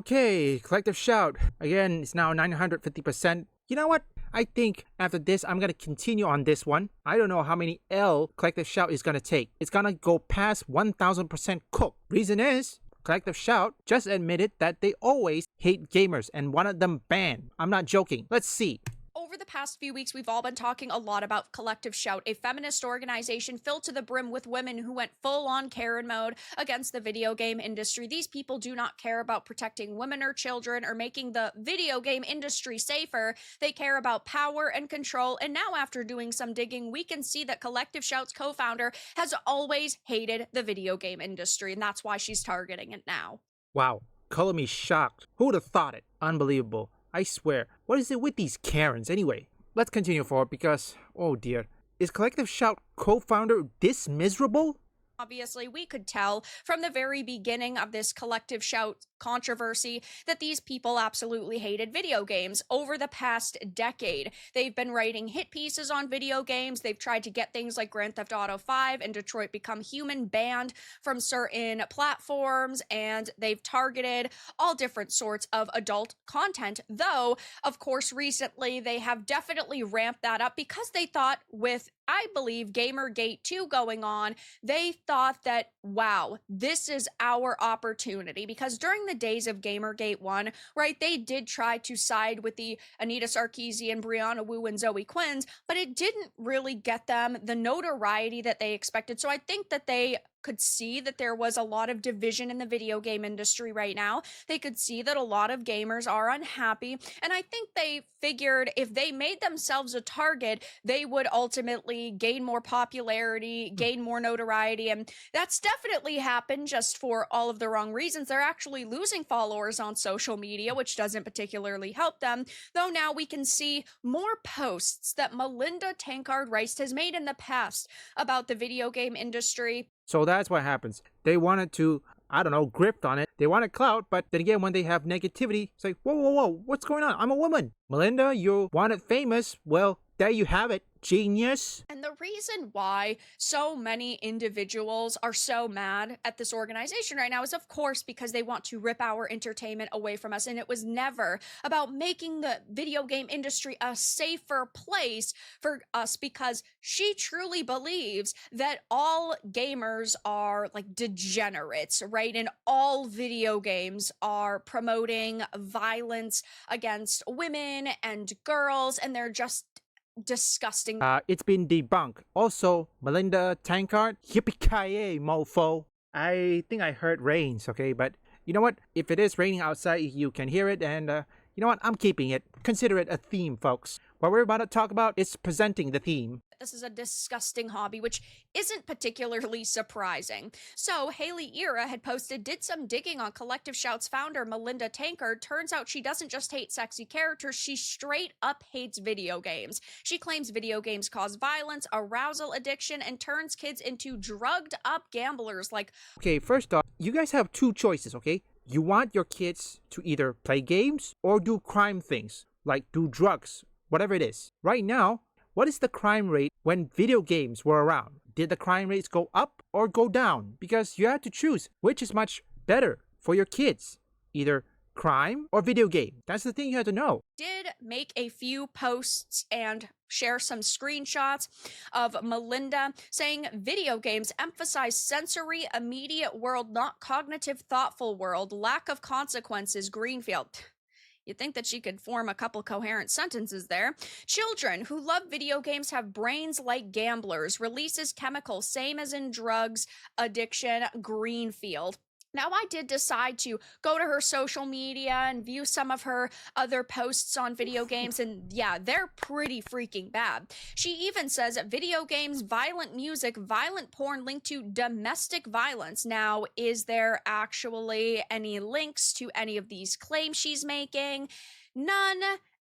Okay, collective shout. Again, it's now 950%. You know what? I think after this, I'm gonna continue on this one. I don't know how many L collective shout is gonna take. It's gonna go past 1000% cook. Reason is, collective shout just admitted that they always hate gamers and wanted them banned. I'm not joking. Let's see. Over the past few weeks, we've all been talking a lot about Collective Shout, a feminist organization filled to the brim with women who went full-on Karen mode against the video game industry. These people do not care about protecting women or children or making the video game industry safer. They care about power and control, and now after doing some digging, we can see that Collective Shout's co-founder has always hated the video game industry, and that's why she's targeting it now. Wow, color me shocked. Who would have thought it? Unbelievable. I swear, what is it with these Karens anyway? Let's continue forward because, oh dear, is Collective Shout co-founder this miserable? Obviously, we could tell from the very beginning of this Collective Shout controversy that these people absolutely hated video games. Over the past decade, they've been writing hit pieces on video games. They've tried to get things like Grand Theft Auto 5 and Detroit Become Human banned from certain platforms, and they've targeted all different sorts of adult content. Though, of course, recently they have definitely ramped that up because they thought with, I believe, Gamergate 2 going on, they thought that, wow, this is our opportunity. Because during the days of Gamergate 1, right, they did try to side with the Anita Sarkeesian, Brianna Wu, and Zoe Quinns, but it didn't really get them the notoriety that they expected. So I think that they could see that there was a lot of division in the video game industry right now. They could see that a lot of gamers are unhappy, and I think they figured if they made themselves a target, they would ultimately gain more popularity, gain more notoriety, and that's definitely happened, just for all of the wrong reasons. They're actually losing followers on social media, which doesn't particularly help them, though now we can see more posts that Melinda Tankard-Rice has made in the past about the video game industry. So that's what happens. They wanted to, I don't know, grift on it. They wanted clout, but then again, when they have negativity, it's like, whoa, whoa, whoa, what's going on? I'm a woman. Melinda, you wanted famous. Well, there you have it. Genius. And the reason why so many individuals are so mad at this organization right now is, of course, because they want to rip our entertainment away from us. And it was never about making the video game industry a safer place for us, because she truly believes that all gamers are like degenerates, right? And all video games are promoting violence against women and girls, and they're just disgusting. It's been debunked. Also, Melinda Tankard, yippee-ki-yay, mofo. I think I heard rains, okay? But you know what? If it is raining outside, you can hear it, and you know what? I'm keeping it. Consider it a theme, folks. What we're about to talk about is presenting the theme. This is a disgusting hobby, which isn't particularly surprising. So Haley Era had did some digging on Collective Shout's founder, Melinda Tankard. Turns out she doesn't just hate sexy characters, she straight up hates video games. She claims video games cause violence, arousal addiction, and turns kids into drugged up gamblers like... Okay, first off, you guys have two choices, okay? You want your kids to either play games or do crime things, like do drugs, whatever it is. Right now, what is the crime rate when video games were around? Did the crime rates go up or go down? Because you have to choose which is much better for your kids. Either crime or video game. That's the thing you have to know. Did make a few posts and share some screenshots of Melinda saying video games emphasize sensory, immediate world, not cognitive, thoughtful world, lack of consequences, Greenfield. You'd think that she could form a couple coherent sentences there. Children who love video games have brains like gamblers. Releases chemicals, same as in drugs, addiction, Greenfield. Now, I did decide to go to her social media and view some of her other posts on video games, and yeah, they're pretty freaking bad. She even says video games, violent music, violent porn linked to domestic violence. Now, is there actually any links to any of these claims she's making? None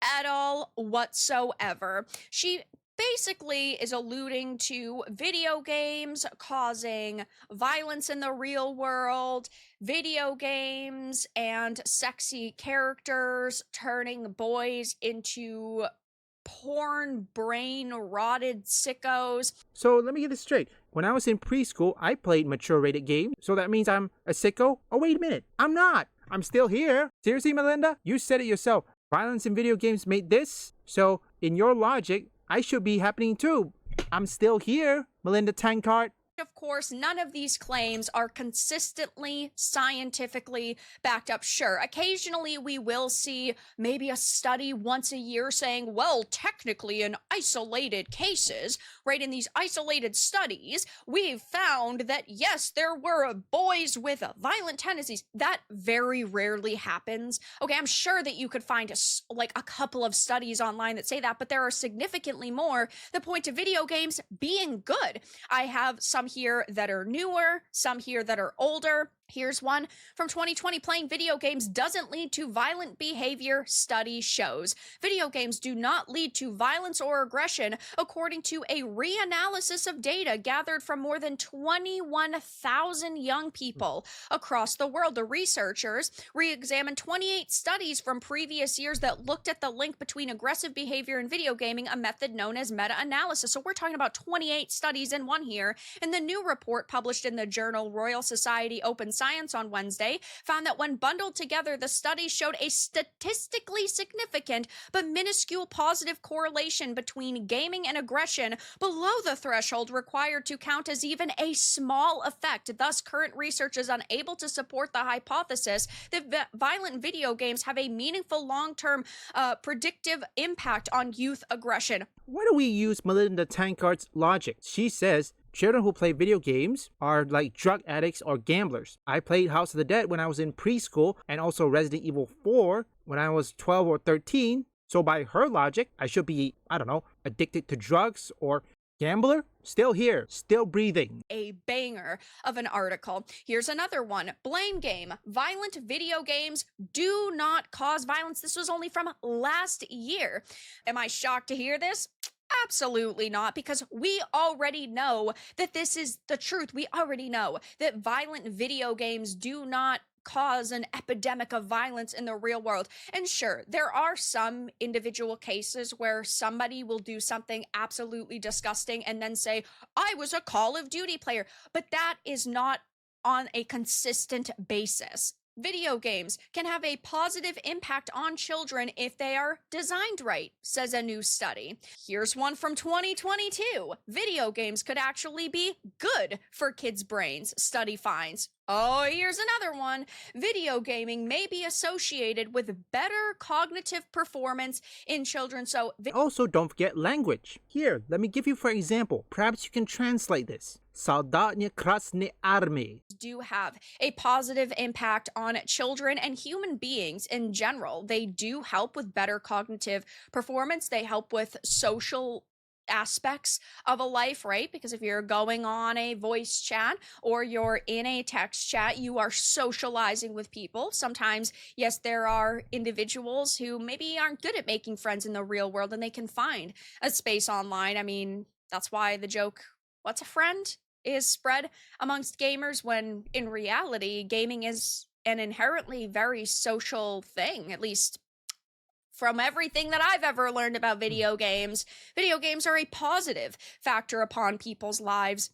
at all whatsoever. She basically is alluding to video games causing violence in the real world, video games and sexy characters turning boys into porn brain rotted sickos. So let me get this straight. When I was in preschool, I played mature rated games, so that means I'm a sicko? Oh, wait a minute. I'm not. I'm still here. Seriously, Melinda? You said it yourself. Violence in video games made this. So, in your logic, I should be happening too. I'm still here, Melinda Tankard. Of course, none of these claims are consistently scientifically backed up. Sure, occasionally we will see maybe a study once a year saying, well, technically in isolated cases, right, in these isolated studies, we've found that yes, there were boys with violent tendencies. That very rarely happens. Okay, I'm sure that you could find a couple of studies online that say that, but there are significantly more that point to video games being good. I have some here that are newer, some here that are older. Here's one from 2020. Playing video games doesn't lead to violent behavior, study shows. Video games do not lead to violence or aggression, according to a reanalysis of data gathered from more than 21,000 young people across the world. The researchers re-examined 28 studies from previous years that looked at the link between aggressive behavior and video gaming, a method known as meta-analysis. So we're talking about 28 studies in one here. And the new report published in the journal Royal Society Open Science on Wednesday found that when bundled together, the studies showed a statistically significant but minuscule positive correlation between gaming and aggression below the threshold required to count as even a small effect. Thus, current research is unable to support the hypothesis that violent video games have a meaningful long-term predictive impact on youth aggression. Why do we use Melinda Tankard's logic? She says children who play video games are like drug addicts or gamblers. I played House of the Dead when I was in preschool and also Resident Evil 4 when I was 12 or 13. So by her logic, I should be, I don't know, addicted to drugs or gambler? Still here, still breathing. A banger of an article. Here's another one. Blame game. Violent video games do not cause violence. This was only from last year. Am I shocked to hear this? Absolutely not, because we already know that this is the truth. We already know that violent video games do not cause an epidemic of violence in the real world. And sure, there are some individual cases where somebody will do something absolutely disgusting and then say, I was a Call of Duty player, but that is not on a consistent basis. Video games can have a positive impact on children if they are designed right, says a new study. Here's one from 2022. Video games could actually be good for kids' brains, study finds. Oh, here's another one. Video gaming may be associated with better cognitive performance in children. So also, don't forget language. Here, let me give you for example. Perhaps you can translate this. Солдатня Красной Армии do have a positive impact on children and human beings in general. They do help with better cognitive performance. They help with social aspects of a life, right? Because if you're going on a voice chat or you're in a text chat, you are socializing with people. Sometimes, yes, there are individuals who maybe aren't good at making friends in the real world and they can find a space online. I mean, that's why the joke, what's a friend, is spread amongst gamers, when in reality, gaming is an inherently very social thing, at least from everything that I've ever learned about video games. Video games are a positive factor upon people's lives.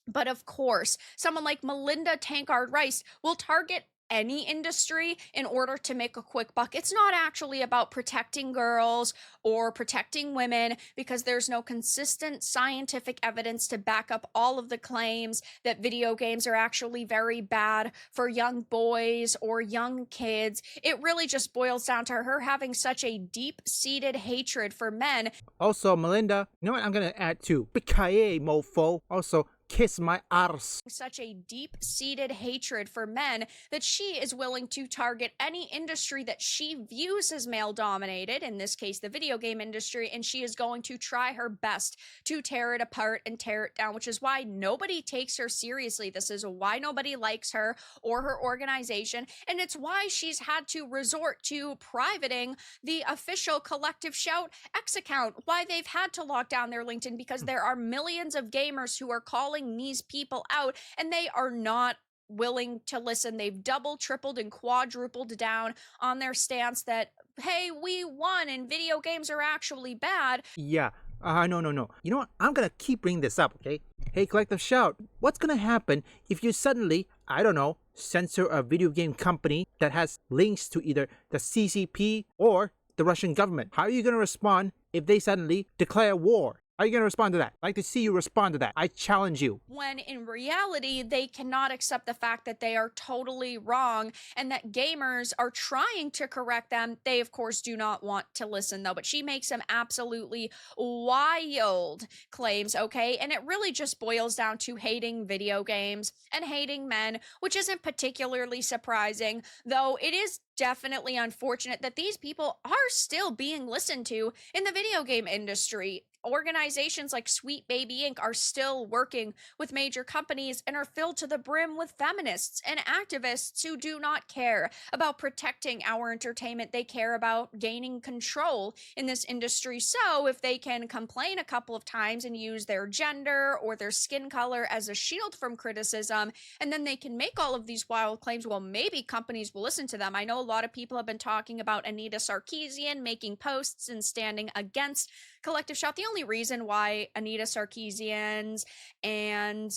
But of course, someone like Melinda Tankard Rice will target any industry in order to make a quick buck. It's not actually about protecting girls or protecting women, because there's no consistent scientific evidence to back up all of the claims that video games are actually very bad for young boys or young kids. It really just boils down to her having such a deep-seated hatred for men. Also, Melinda, you know what I'm gonna add too? Pikaye, mofo. Also, kiss my arse. Such a deep-seated hatred for men that she is willing to target any industry that she views as male-dominated, in this case the video game industry, and she is going to try her best to tear it apart and tear it down, which is why nobody takes her seriously. This is why nobody likes her or her organization, and it's why she's had to resort to privating the official Collective Shout X account, why they've had to lock down their LinkedIn, because there are millions of gamers who are calling these people out and they are not willing to listen. They've doubled, tripled, and quadrupled down on their stance that, hey, we won and video games are actually bad. Yeah, No. You know what? I'm gonna keep bringing this up, okay? Hey, Collective Shout, what's gonna happen if you suddenly, I don't know, censor a video game company that has links to either the CCP or the Russian government? How are you gonna respond if they suddenly declare war? How are you going to respond to that? I'd like to see you respond to that. I challenge you. When in reality, they cannot accept the fact that they are totally wrong and that gamers are trying to correct them. They, of course, do not want to listen, though. But she makes some absolutely wild claims, okay? And it really just boils down to hating video games and hating men, which isn't particularly surprising, though it is definitely unfortunate that these people are still being listened to in the video game industry. Organizations like Sweet Baby Inc. are still working with major companies and are filled to the brim with feminists and activists who do not care about protecting our entertainment. They care about gaining control in this industry. So if they can complain a couple of times and use their gender or their skin color as a shield from criticism, and then they can make all of these wild claims, well, maybe companies will listen to them. I know a lot of people have been talking about Anita Sarkeesian making posts and standing against Collective Shout. The only reason why Anita Sarkeesians and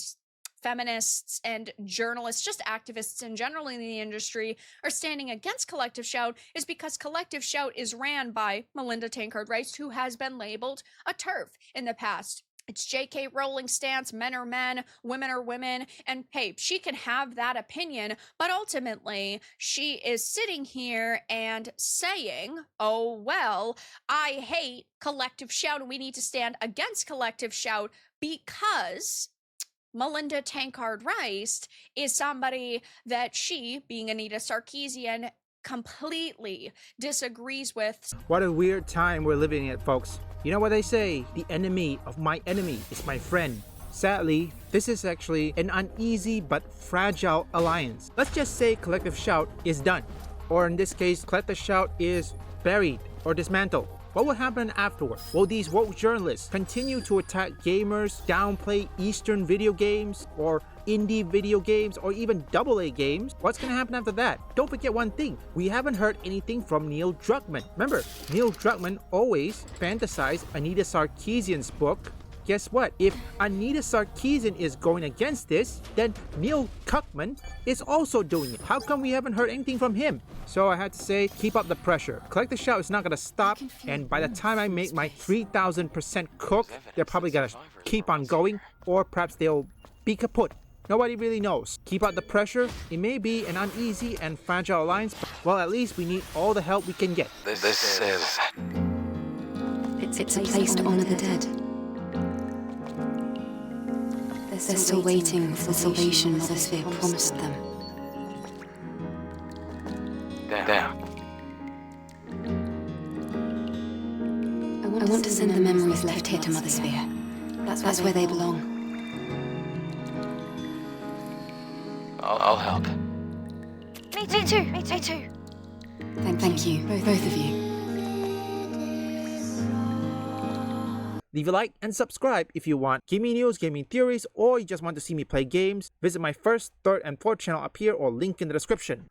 feminists and journalists, just activists in general in the industry, are standing against Collective Shout is because Collective Shout is ran by Melinda Tankard Rice, who has been labeled a TERF in the past. It's J.K. Rowling's stance, men are men, women are women, and hey, she can have that opinion, but ultimately, she is sitting here and saying, oh, well, I hate Collective Shout, and we need to stand against Collective Shout because Melinda Tankard Rice is somebody that she, being Anita Sarkeesian, completely disagrees with. What a weird time we're living in, folks. You know what they say? The enemy of my enemy is my friend. Sadly, this is actually an uneasy but fragile alliance. Let's just say Collective Shout is done. Or in this case, Collective Shout is buried or dismantled. What will happen afterward? Will these woke journalists continue to attack gamers, downplay Eastern video games, or indie video games, or even AA games? What's gonna happen after that? Don't forget one thing, we haven't heard anything from Neil Druckmann. Remember, Neil Druckmann always fantasized Anita Sarkeesian's book. Guess what? If Anita Sarkeesian is going against this, then Neil Druckmann is also doing it. How come we haven't heard anything from him? So I had to say, keep up the pressure. Collective Shout is not going to stop, and by the time I make my 3,000% cook, they're probably going to keep on going, or perhaps they'll be kaput. Nobody really knows. Keep up the pressure. It may be an uneasy and fragile alliance, but well, at least we need all the help we can get. This is... It's a place to honor the dead. They're still waiting for the salvation Mother Sphere promised them. There. I want to send the memories left here to Mother Sphere. That's where they belong. I'll help. Me too. Thank you, both of you. Leave a like and subscribe if you want gaming news, gaming theories, or you just want to see me play games. Visit my first, third, and fourth channel up here or link in the description.